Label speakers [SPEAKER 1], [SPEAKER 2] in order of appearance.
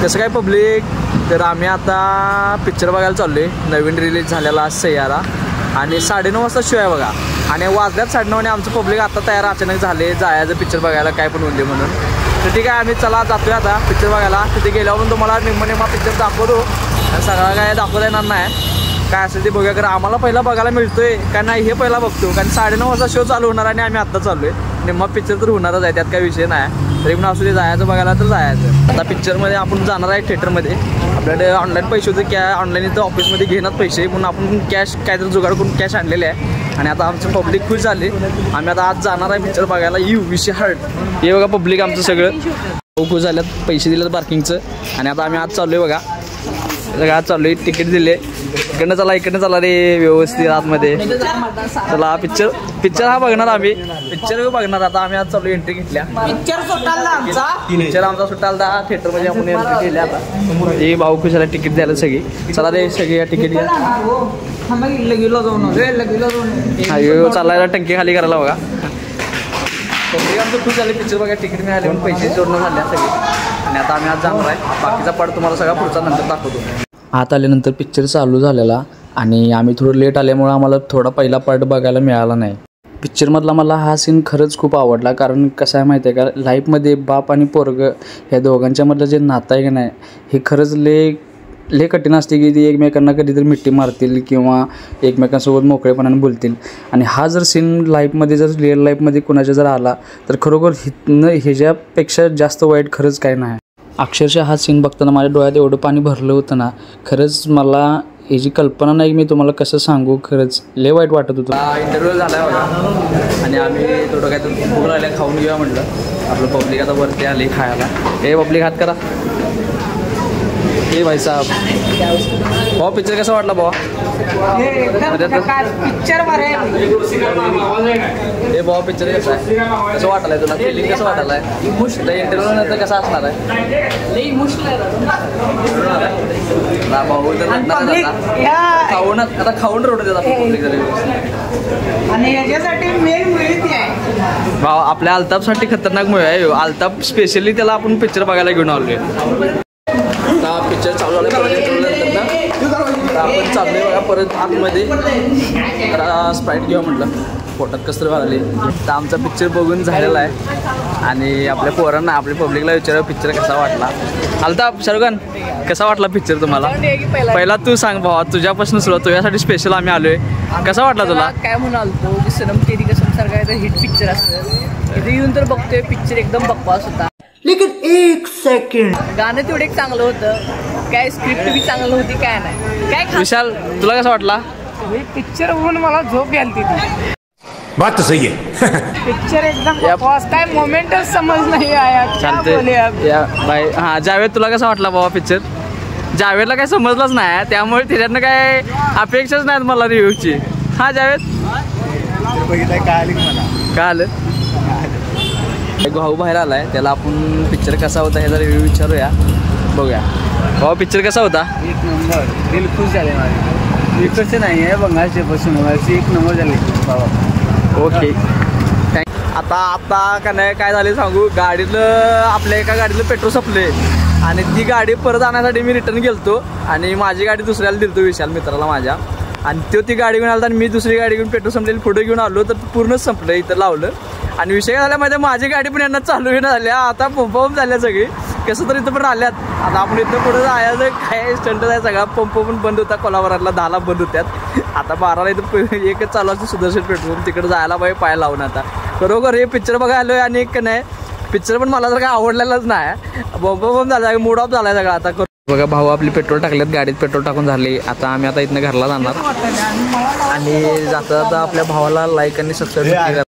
[SPEAKER 1] कसं काय पब्लिक, तर आम्ही आता पिक्चर बघायला चाललोय. नवीन रिलीज झालेला सैयारा आणि 9:30 वाजता शो आहे बघा. आणि वाजल्यात 9:30 आणि आमचं पब्लिक आता तयार अचानक झाले जायचं पिक्चर बघायला, काय पण होते म्हणून. तर ठीक आहे, आम्ही चला जातोय आता पिक्चर बघायला. तिथे गेल्यावर तुम्हाला निम्मा पिक्चर दाखवतो आणि सगळं काय दाखवता येणार नाही, काय असेल ते बघूया. कारण आम्हाला पहिला बघायला मिळतोय का नाही हे पहिला बघतो, कारण 9:30 वाजता शो चालू होणार आणि आम्ही आत्ता चाललोय. निम्मा पिक्चर तर होणारच आहे, त्यात काही विषय नाही. तरी पण असू दे, जायचं बघायला तर जायचं. आता पिक्चरमध्ये आपण जाणार आहे थिएटरमध्ये. आपल्याकडे ऑनलाईन पैसे होते, ऑनलाईन इथं ऑफिसमध्ये घेणार पैसे, म्हणून आपण कॅश काहीतरी जुगाड करून कॅश आणलेले आहे. आणि आता आमचं पब्लिक खुश झाले. आम्ही आता आज जाणार आहे पिक्चर बघायला. विषय हर्ट हे बघा पब्लिक आमचं सगळं खुश झाल्यात, पैसे दिलेत पार्किंगचं. आणि आता आम्ही आज चाललोय बघा, आज चाललोय. तिकीट दिले, इकडनं चला रे व्यवस्थित आतमध्ये. चला पिक्चर हा बघणार आम्ही, पिक्चर बघणार. आता आम्ही आज चालू एंट्री घेतल्या. पिक्चर आमचा सुटालता थिएटरमध्ये आपण एंट्री केली. आता हे भाऊ खुशाला तिकीट द्यायला सगळी. चला रे सगळी या तिकीट घ्या. चालायला टंकी खाली करायला बघा. आमचं खुश झाले पिक्चर बघा, तिकीट मिळाले पण पैसे जोडणं झाल्या सगळे. आणि आता आम्ही आज जाणार आहे. बाकीचा पार्ट तुम्हाला सगळा पुढचा नंतर दाखवतो. आत आल्यानंतर पिक्चर चालू झालेला आणि आम्ही थोडं लेट आल्यामुळे आम्हाला थोडा पहिला पार्ट बघायला मिळाला नाही. पिक्चरमधला मला हा सीन खरंच खूप आवडला. कारण कसं आहे माहिती आहे का, लाईफमध्ये बाप आणि पोरग ह्या दोघांच्यामधलं जे नातं आहे की नाही, हे खरंच लय कठीण असते की ती एकमेकांना कधीतरी मिठी मारतील किंवा एकमेकांसोबत मोकळेपणाने बोलतील. आणि हा जर सीन लाईफमध्ये जर रिअल लाईफमध्ये कुणाच्या जर आला तर खरोखर ह्याच्यापेक्षा जास्त वाईट खरंच काय नाही. अक्षरशः हा सीन बघताना माझ्या डोळ्यात एवढं पाणी भरलं होतं ना, खरंच मला याची कल्पना नाही मी तुम्हाला कसं सांगू. खरंच लय वाईट वाटत होतं. इंटरव्ह्यू झाला आहे बघा आणि आम्ही थोडं काय तर भूक लागल्या, खाऊन घेऊया म्हटलं. आपलं पब्लिक आता वरती आली खायला. हे पब्लिक हात करा. हे भाई साहब, भाऊ पिक्चर कसा वाटला भाऊ?
[SPEAKER 2] पिक्चर
[SPEAKER 1] हे भाऊ पिक्चर कसं आहे, कसं वाटलंय तुला? फिलिंग कसं वाटलंय? इंटरव्ह्यू नंतर कसा असणार आहे भाऊ? आता खाऊन रोड देतात पब्लिक
[SPEAKER 2] आणि याच्यासाठी मेन मिळते आहे
[SPEAKER 1] भाऊ. आपल्या अल्ताफसाठी खतरनाक मूवी आहे. अल्ताफ स्पेशली त्याला आपण पिक्चर बघायला घेऊन आलोय. आता पिक्चर चालू झालं परत आपण चाललोय बघा परत आतमध्ये. जरा स्प्राईट घेऊ म्हटलं, पोटात कसं व्हायला. तर आमचा पिक्चर बघून झालेला आहे आणि आपल्या पोरांना आपल्या पब्लिकला विचारावं पिक्चर कसा वाटला. अल्ताफ शाहरुख खान कसा वाटला पिक्चर तुम्हाला? पहिला तू सांग भावा, तुझ्यापासून सुरुवात. तुझ्यासाठी स्पेशल आम्ही आलोय. कसा वाटला तुला?
[SPEAKER 2] काय म्हणाल तो की सनम तेरी कसम सारखा हिट पिक्चर असतं. इथे येऊन तर बघतोय पिक्चर एकदम बकवास होता. लेकिन एक सेकंड, गाणं तेवढं एक चांगलं होतं, काय स्क्रिप्ट बी चांगलं होती, काय नाही काय.
[SPEAKER 1] विशाल तुला कसा वाटला?
[SPEAKER 2] पिक्चर बघून मला झोप यालती.
[SPEAKER 3] बात तो सही है.
[SPEAKER 2] पिक्चर एकदम बकवास, काय मोमेंटच समज नाही आया.
[SPEAKER 1] या भाई. हां जावेद तुला कसा वाटला बाबा पिक्चर? जावेदला काय समजलंच नाही, त्यामुळे त्याच्यातनं काय अपेक्षाच नाहीत मला रिव्ह्यूची. हा जावेद काय आलं? भाऊ बाहेर आलाय, त्याला आपण पिक्चर कसा होता ह्याचा रिव्ह्यू विचारूया, बघूया. भाऊ पिक्चर कसा होता?
[SPEAKER 2] एक नंबर, दिल खुश झाले माझे. विकतचे नाही आहे बंगालचे पासून एक नंबर झाले बाबा.
[SPEAKER 1] ओके आता का नाही काय झाले सांगू. गाडीतलं आपल्या एका गाडीतलं पेट्रोल संपले आणि ती गाडी परत आणण्यासाठी मी रिटर्न गेलतो आणि माझी गाडी दुसऱ्याला दिलतो, विशाल मित्राला माझ्या. आणि तो ती गाडी घेऊन आला आणि मी दुसरी गाडी घेऊन पेट्रोल संपलेली पुढे घेऊन आलो, तर पूर्णच संपलं. इथं लावलं आणि विषय झाला माझी गाडी पण यांना चालू घेऊन झाल्या. आता पंप झाल्या सगळी, कसं तर इथं पण आल्यात. आता आपण इथं पुढे जायचं काय स्टंट आहे सगळा. पंप पण बंद होता कोल्हापुरातला, 10ला बंद होत्यात. आता 12ला इथं एकच चालू असते सुदर्शन पेट्रोल. तिकडे जायला पाहिजे पाय लावून. आता बरोबर हे पिक्चर बघायला आलोय आणि एक नाही पिक्चर पण मला तर काय आवडलेलाच नाही. बंप झाला, मूड ऑफ झालाय सगळा. आता बघा भाऊ आपली पेट्रोल टाकलेत, गाडीत पेट्रोल टाकून झाले. आता आम्ही आता इथनं घरला जाणार आणि जाता जाता आपल्या भावाला लाईक आणि सबस्क्राईब